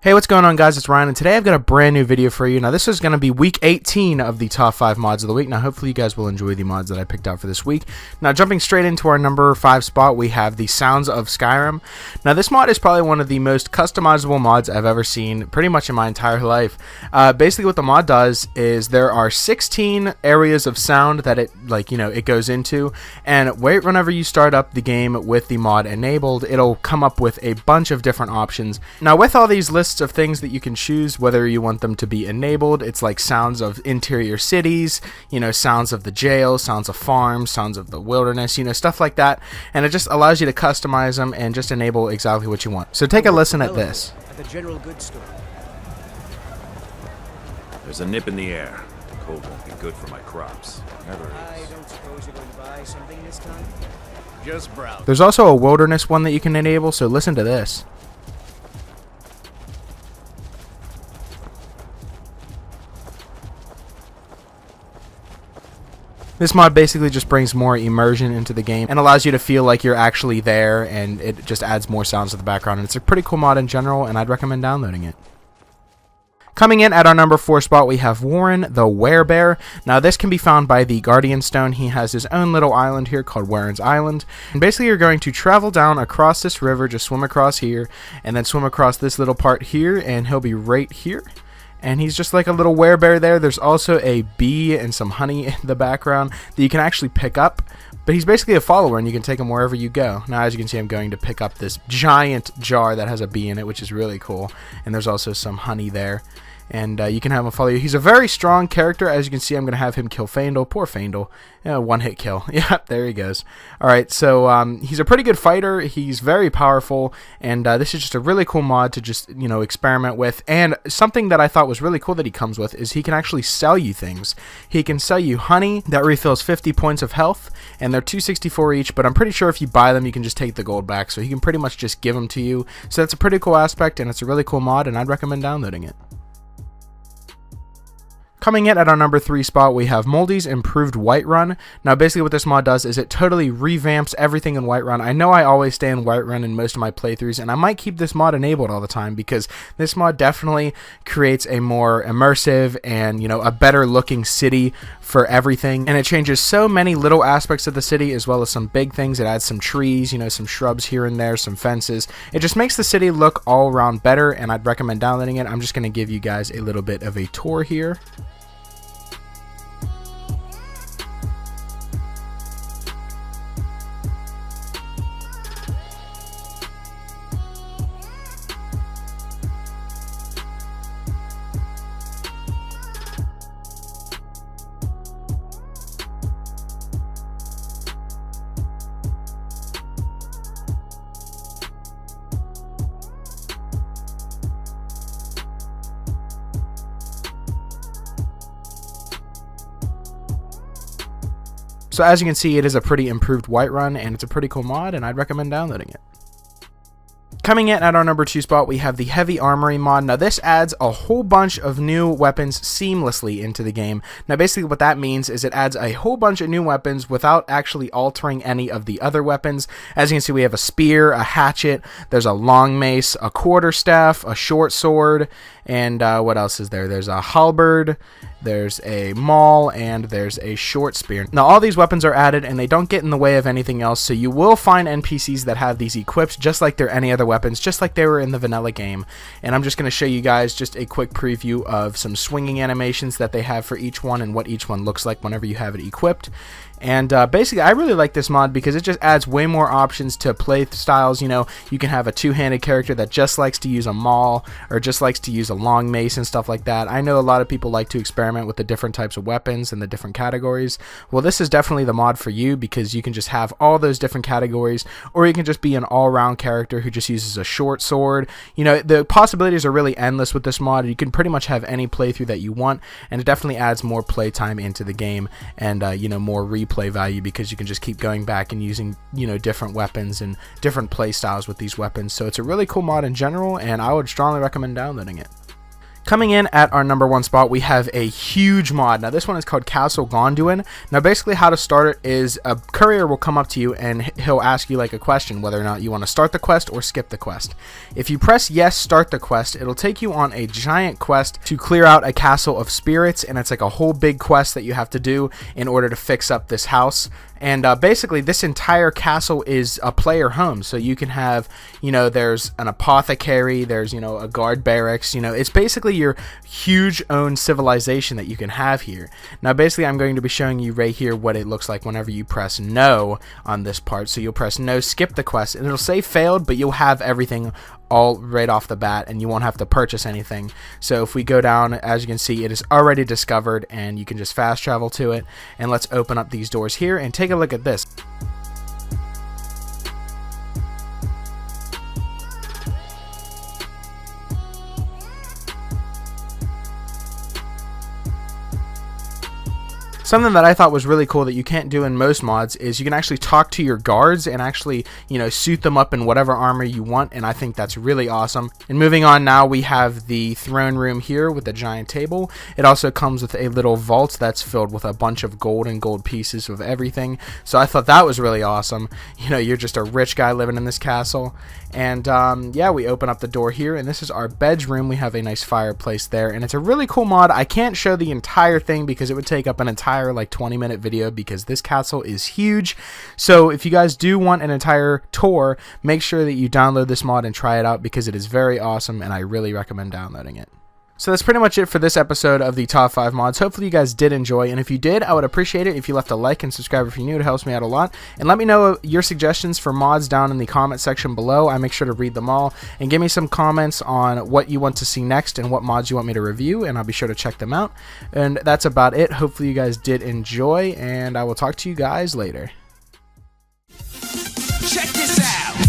Hey, what's going on, guys? It's Ryan, and today I've got a brand new video for you. Now, this is going to be week 18 of the top 5 mods of the week. Now, hopefully you guys will enjoy the mods that I picked out for this week. Now, jumping straight into our number 5 spot, we have the Sounds of Skyrim. Now, this mod is probably one of the most customizable mods I've ever seen, pretty much in my entire life. Basically, what the mod does is there are 16 areas of sound that it goes into, and whenever you start up the game with the mod enabled, it'll come up with a bunch of different options. Now, with all these lists of things that you can choose whether you want them to be enabled, it's like sounds of interior cities, sounds of the jail, sounds of farms, sounds of the wilderness, stuff like that, and it just allows you to customize them and just enable exactly what you want. So take a listen at this. At the general goods store. There's a nip in the air. The cold won't be good for my crops. Never is. I don't suppose you're going to buy something this time? Just browse. There's also a wilderness one that you can enable, so listen to this. This mod basically just brings more immersion into the game and allows you to feel like you're actually there, and it just adds more sounds to the background. And it's a pretty cool mod in general, and I'd recommend downloading it. Coming in at our number 4 spot, we have Whiterun the Werebear. Now, this can be found by the Guardian Stone. He has his own little island here called Whiterun's Island. And basically, you're going to travel down across this river, just swim across here, and then swim across this little part here, and he'll be right here. And he's just like a little werebear there. There's also a bee and some honey in the background that you can actually pick up. But he's basically a follower, and you can take him wherever you go. Now, as you can see, I'm going to pick up this giant jar that has a bee in it, which is really cool. And there's also some honey there. And you can have him follow you. He's a very strong character. As you can see, I'm going to have him kill Vaughndin. Poor Vaughndin. One-hit kill. Yeah, there he goes. Alright, so he's a pretty good fighter. He's very powerful. And this is just a really cool mod to just, experiment with. And something that I thought was really cool that he comes with is he can actually sell you things. He can sell you honey that refills 50 points of health. And they're $2.64 each. But I'm pretty sure if you buy them, you can just take the gold back. So he can pretty much just give them to you. So that's a pretty cool aspect. And it's a really cool mod. And I'd recommend downloading it. Coming in at our number 3 spot, we have Moldy's Improved Whiterun. Now, basically what this mod does is it totally revamps everything in Whiterun. I know I always stay in Whiterun in most of my playthroughs, and I might keep this mod enabled all the time because this mod definitely creates a more immersive and, a better looking city for everything. And it changes so many little aspects of the city as well as some big things. It adds some trees, some shrubs here and there, some fences. It just makes the city look all around better, and I'd recommend downloading it. I'm just going to give you guys a little bit of a tour here. So as you can see, it is a pretty improved Whiterun, and it's a pretty cool mod, and I'd recommend downloading it. Coming in at our number 2 spot, we have the Heavy Armory mod. Now, this adds a whole bunch of new weapons seamlessly into the game. Now, basically what that means is it adds a whole bunch of new weapons without actually altering any of the other weapons. As you can see, we have a spear, a hatchet, there's a long mace, a quarterstaff, a short sword, and what else is there? There's a halberd, there's a maul, and there's a short spear. Now, all these weapons are added, and they don't get in the way of anything else, so you will find NPCs that have these equipped just like they're any other weapons, just like they were in the vanilla game. And I'm just going to show you guys just a quick preview of some swinging animations that they have for each one and what each one looks like whenever you have it equipped. And basically, I really like this mod because it just adds way more options to play styles. You can have a two-handed character that just likes to use a maul or just likes to use a long mace and stuff like that. I know a lot of people like to experiment with the different types of weapons and the different categories. Well, this is definitely the mod for you because you can just have all those different categories, or you can just be an all-round character who just uses a short sword. The possibilities are really endless with this mod. You can pretty much have any playthrough that you want, and it definitely adds more playtime into the game and, more replay value because you can just keep going back and using different weapons and different play styles with these weapons. So it's a really cool mod in general, and I would strongly recommend downloading it. Coming in at our number 1 spot, we have a huge mod. Now this one is called Castle Vaughndin. Now basically how to start it is a courier will come up to you and he'll ask you like a question whether or not you want to start the quest or skip the quest. If you press yes, start the quest, it'll take you on a giant quest to clear out a castle of spirits, and it's like a whole big quest that you have to do in order to fix up this house. And basically this entire castle is a player home, so you can have, there's an apothecary, there's, a guard barracks, it's basically your huge own civilization that you can have here. Now basically I'm going to be showing you right here what it looks like whenever you press no on this part. So you'll press no, skip the quest, and it'll say failed, but you'll have everything all right off the bat and you won't have to purchase anything. So if we go down, as you can see, it is already discovered and you can just fast travel to it. And let's open up these doors here and take a look at this. Something that I thought was really cool that you can't do in most mods is you can actually talk to your guards and actually, suit them up in whatever armor you want, and I think that's really awesome. And moving on now, we have the throne room here with a giant table. It also comes with a little vault that's filled with a bunch of gold and gold pieces of everything. So I thought that was really awesome. You're just a rich guy living in this castle. And yeah, we open up the door here, and this is our bedroom. We have a nice fireplace there, and it's a really cool mod. I can't show the entire thing because it would take up an entire like 20-minute video because this castle is huge. So if you guys do want an entire tour, make sure that you download this mod and try it out because it is very awesome, and I really recommend downloading it. So that's pretty much it for this episode of the Top 5 Mods. Hopefully you guys did enjoy, and if you did, I would appreciate it if you left a like and subscribe if you're new. It helps me out a lot. And let me know your suggestions for mods down in the comment section below. I make sure to read them all, and give me some comments on what you want to see next and what mods you want me to review, and I'll be sure to check them out. And that's about it. Hopefully you guys did enjoy, and I will talk to you guys later. Check this out!